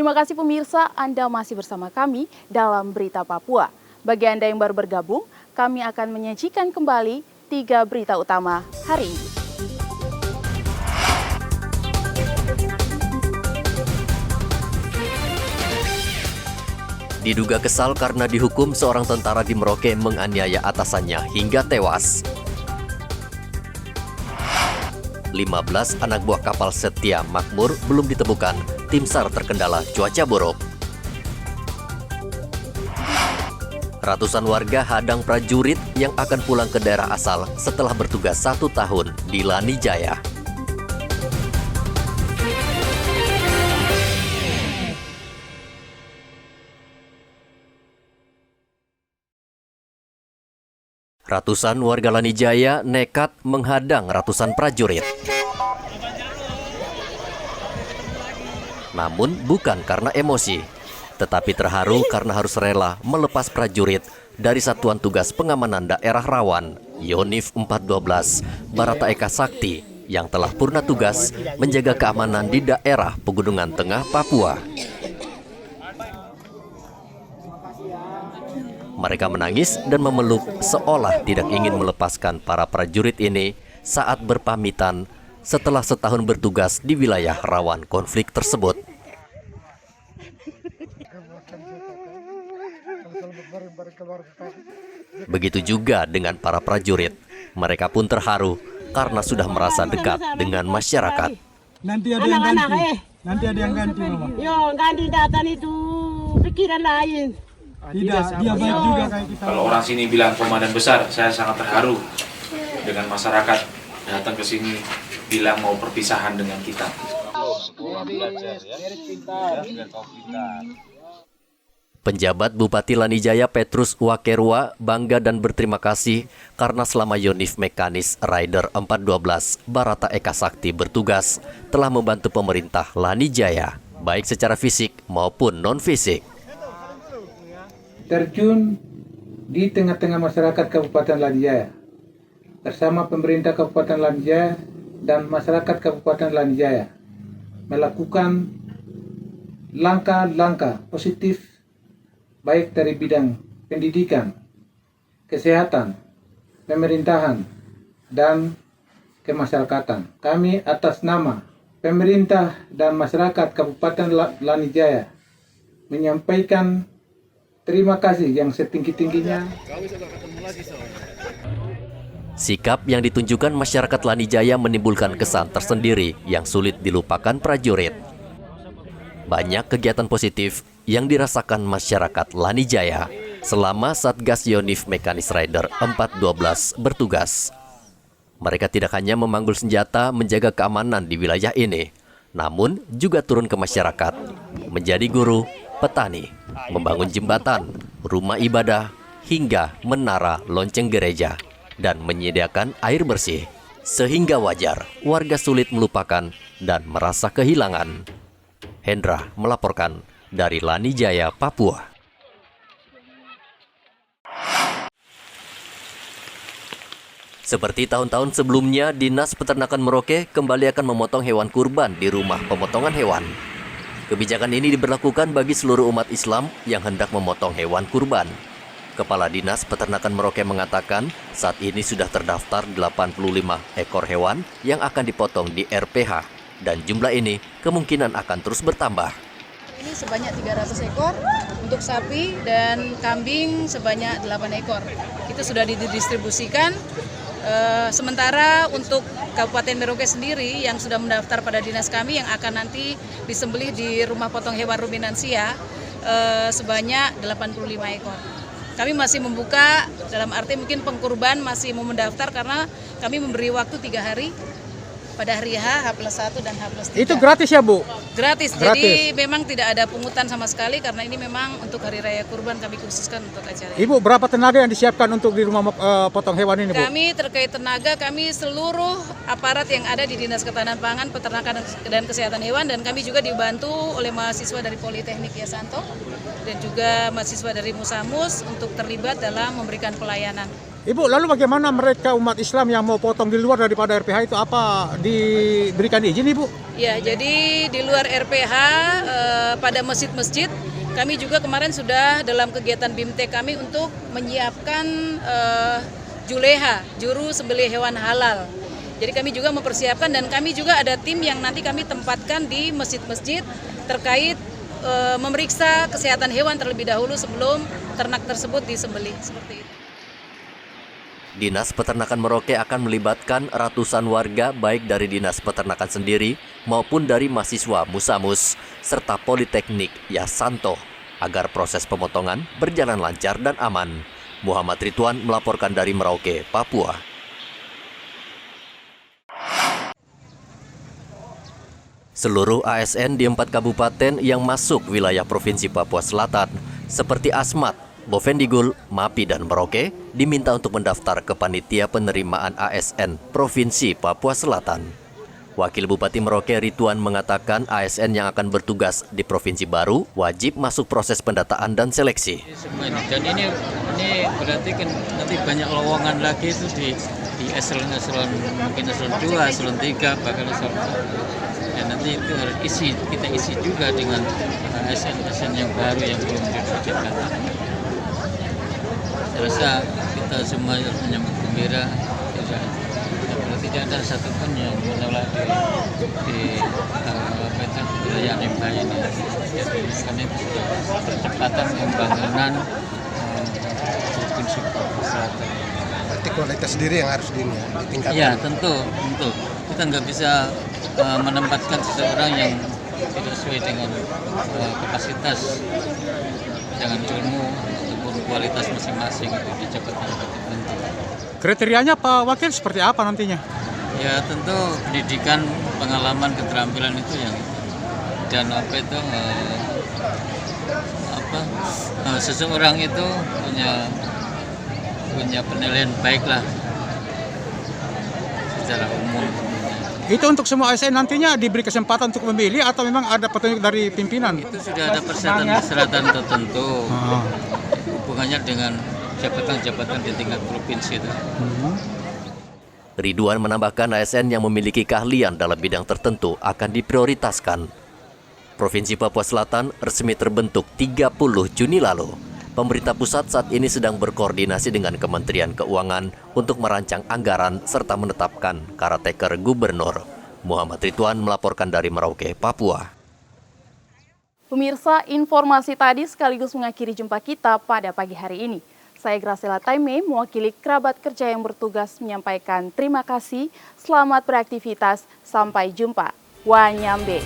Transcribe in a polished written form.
Terima kasih pemirsa, Anda masih bersama kami dalam Berita Papua. Bagi Anda yang baru bergabung, kami akan menyajikan kembali 3 berita utama hari ini. Diduga kesal karena dihukum, seorang tentara di Merauke menganiaya atasannya hingga tewas. 15 anak buah kapal Setia Makmur belum ditemukan, tim SAR terkendala cuaca buruk. Ratusan warga hadang prajurit yang akan pulang ke daerah asal setelah bertugas 1 tahun di Lani Jaya. Ratusan warga Lani Jaya nekat menghadang ratusan prajurit. Namun bukan karena emosi, tetapi terharu karena harus rela melepas prajurit dari Satuan Tugas Pengamanan Daerah Rawan Yonif 412 Barata Eka Sakti yang telah purna tugas menjaga keamanan di daerah Pegunungan Tengah Papua. Mereka menangis dan memeluk seolah tidak ingin melepaskan para prajurit ini saat berpamitan setelah setahun bertugas di wilayah rawan konflik tersebut. Begitu juga dengan para prajurit. Mereka pun terharu karena sudah merasa dekat dengan masyarakat. Nanti ada yang ganti. Nanti ada yang ganti, Mama. Yo, ganti datang itu pikiran lain. Tidak, dia baik juga kayak kita. Kalau orang sini bilang komandan besar, saya sangat terharu dengan masyarakat datang ke sini bilang mau perpisahan dengan kita. Penjabat Bupati Lani Jaya Petrus Wakerua bangga dan berterima kasih karena selama Yonif Mekanis Rider 412 Barata Eka Sakti bertugas telah membantu pemerintah Lani Jaya, baik secara fisik maupun non-fisik. Terjun di tengah-tengah masyarakat Kabupaten Lani Jaya bersama pemerintah Kabupaten Lani Jaya dan masyarakat Kabupaten Lani Jaya melakukan langkah-langkah positif baik dari bidang pendidikan, kesehatan, pemerintahan, dan kemasyarakatan. Kami atas nama pemerintah dan masyarakat Kabupaten Lani Jaya menyampaikan terima kasih yang setinggi-tingginya. Sikap yang ditunjukkan masyarakat Lani Jaya menimbulkan kesan tersendiri yang sulit dilupakan prajurit. Banyak kegiatan positif yang dirasakan masyarakat Lani Jaya selama Satgas Yonif Mekanis Rider 412 bertugas. Mereka tidak hanya memanggul senjata menjaga keamanan di wilayah ini, namun juga turun ke masyarakat, menjadi guru, petani, membangun jembatan, rumah ibadah, hingga menara lonceng gereja, dan menyediakan air bersih. Sehingga wajar warga sulit melupakan dan merasa kehilangan. Hendra melaporkan dari Lani Jaya, Papua. Seperti tahun-tahun sebelumnya, Dinas Peternakan Merauke kembali akan memotong hewan kurban di rumah pemotongan hewan. Kebijakan ini diberlakukan bagi seluruh umat Islam yang hendak memotong hewan kurban. Kepala Dinas Peternakan Merauke mengatakan saat ini sudah terdaftar 85 ekor hewan yang akan dipotong di RPH, dan jumlah ini kemungkinan akan terus bertambah. Ini sebanyak 300 ekor, untuk sapi dan kambing sebanyak 8 ekor. Itu sudah didistribusikan. Sementara untuk Kabupaten Merauke sendiri yang sudah mendaftar pada dinas kami yang akan nanti disembelih di rumah potong hewan ruminansia sebanyak 85 ekor. Kami masih membuka, dalam arti mungkin pengkurban masih mau mendaftar karena kami memberi waktu 3 hari. Pada hari H+1 dan H+3. Itu gratis ya, Bu? Gratis, jadi memang tidak ada pungutan sama sekali karena ini memang untuk Hari Raya Kurban kami khususkan untuk acara ini. Ibu, berapa tenaga yang disiapkan untuk di rumah potong hewan ini, Bu? Kami terkait tenaga, kami seluruh aparat yang ada di Dinas Ketahanan Pangan, Peternakan dan Kesehatan Hewan, dan kami juga dibantu oleh mahasiswa dari Politeknik Yasanto dan juga mahasiswa dari Musamus untuk terlibat dalam memberikan pelayanan. Ibu, lalu bagaimana mereka umat Islam yang mau potong di luar daripada RPH itu, apa diberikan izin, Ibu? Ya, jadi di luar RPH pada masjid-masjid kami juga kemarin sudah dalam kegiatan BIMTEK kami untuk menyiapkan juleha, juru sembelih hewan halal. Jadi kami juga mempersiapkan dan kami juga ada tim yang nanti kami tempatkan di masjid-masjid terkait memeriksa kesehatan hewan terlebih dahulu sebelum ternak tersebut disembelih, seperti itu. Dinas Peternakan Merauke akan melibatkan ratusan warga baik dari Dinas Peternakan sendiri maupun dari mahasiswa Musamus serta Politeknik Yasanto agar proses pemotongan berjalan lancar dan aman. Muhammad Ridwan melaporkan dari Merauke, Papua. Seluruh ASN di 4 kabupaten yang masuk wilayah Provinsi Papua Selatan seperti Asmat, Bovendigul, Mapi, dan Merauke diminta untuk mendaftar ke Panitia Penerimaan ASN Provinsi Papua Selatan. Wakil Bupati Merauke Ridwan mengatakan ASN yang akan bertugas di provinsi baru wajib masuk proses pendataan dan seleksi. Dan ini berarti kan nanti banyak lowongan lagi itu di eselon mungkin eselon 2, eselon 3, bahkan eselon 4. Ya nanti itu harus kita isi juga dengan ASN yang baru yang belum didaftarkan. Saya rasa kita semua menyambut gembira, tidak ada satupun yang menolak di wilayah Rimba ini. Karena itu sudah percepatan pembangunan Provinsi Papua Selatan. Berarti kualitas diri yang harus ditingkatkan. Ya tentu. Kita nggak bisa menempatkan seseorang yang tidak sesuai dengan kapasitas, dengan ilmu ataupun kualitas masing-masing itu di jabatan tertentu. Kriterianya Pak Wakil seperti apa nantinya? Ya tentu pendidikan, pengalaman, keterampilan itu yang dan seseorang itu punya penilaian baik lah secara umum. Itu untuk semua ASN nantinya diberi kesempatan untuk memilih atau memang ada petunjuk dari pimpinan? Itu sudah ada persyaratan tertentu hubungannya dengan jabatan-jabatan di tingkat provinsi itu. Ridwan menambahkan ASN yang memiliki keahlian dalam bidang tertentu akan diprioritaskan. Provinsi Papua Selatan resmi terbentuk 30 Juni lalu. Pemerintah pusat saat ini sedang berkoordinasi dengan Kementerian Keuangan untuk merancang anggaran serta menetapkan caretaker gubernur. Muhammad Ridwan melaporkan dari Merauke, Papua. Pemirsa, informasi tadi sekaligus mengakhiri jumpa kita pada pagi hari ini. Saya Graciela Taime, mewakili kerabat kerja yang bertugas menyampaikan terima kasih, selamat beraktivitas, sampai jumpa. Wanyambe.